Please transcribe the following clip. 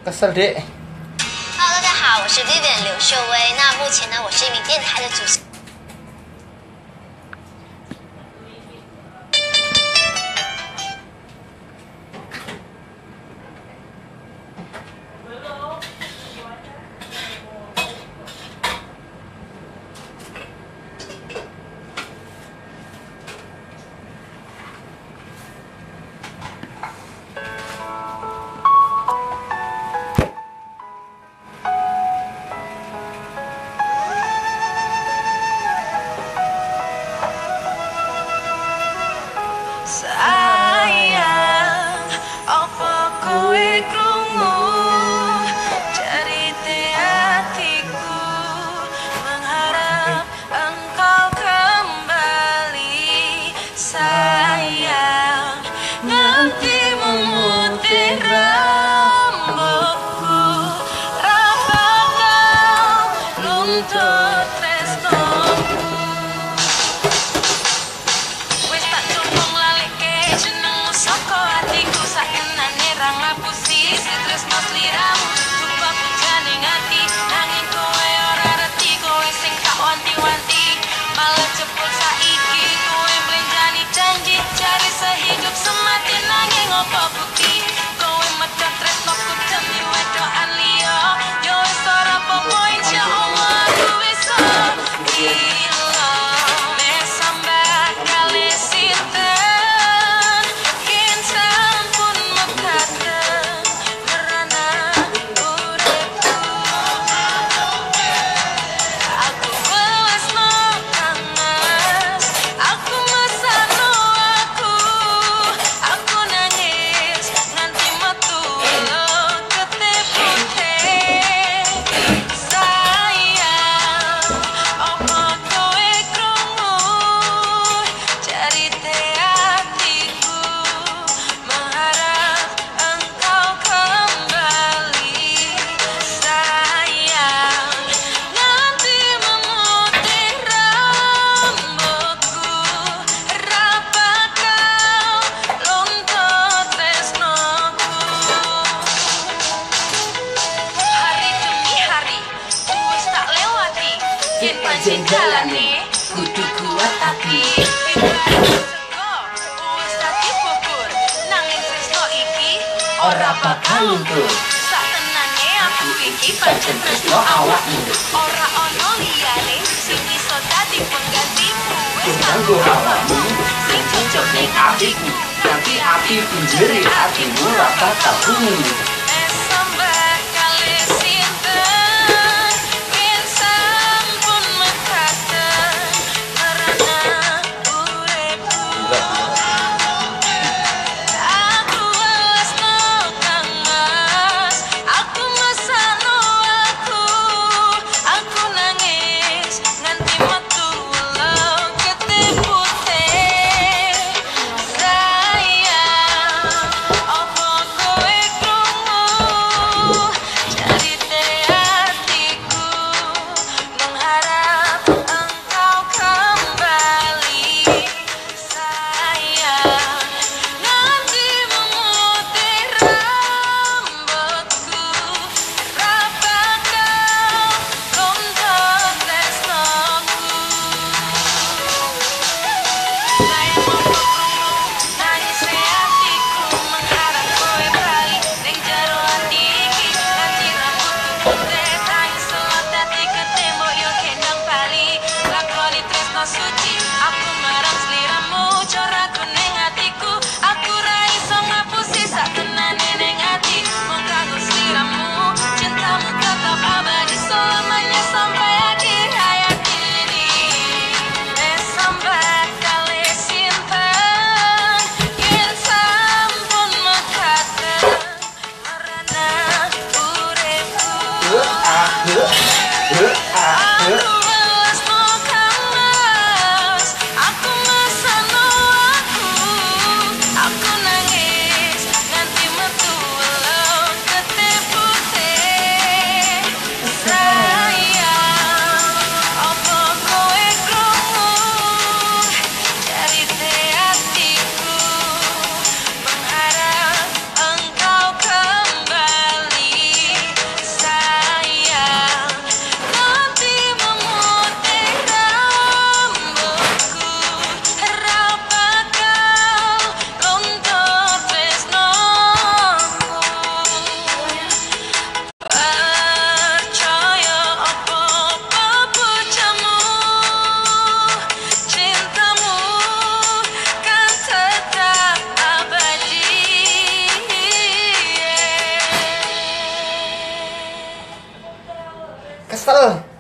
Kesel dek. Hello，大家好，我是 Vivian 柳秀薇。那目前呢，我是一名电台的主持。Sayang, opo kowe krungu cerita hatiku, mengharap engkau kembali. Sayang, nanti memutih rambutku, rapatkan luntur tresnoku. Soko hatiku sakenane ra ngapusi tresno sliramu lupa pujane ngati nanging kowe ora reti kowe sing tak wanti-wanti malah cepul saiki kowe mlenjani janji cari sehidup semati nanging opo bukti kowe medhot tresnoku demi wedokan liya yo wis ora apa-apa insyaallah aku iso gila mes sambat kali sinten. Pancen jalane kudu kuat tapi wis dadi bubur nanging tresno iki ora bakal luntur. Satenane aku iki pancen tresno awakmu. Ora ono liyane sing iso dadi penggantimu. Wis kanggo awakmu sing cocok ning atiku. Nanti ati pinjeri atimu ora bakal bunyi. Hasta luego.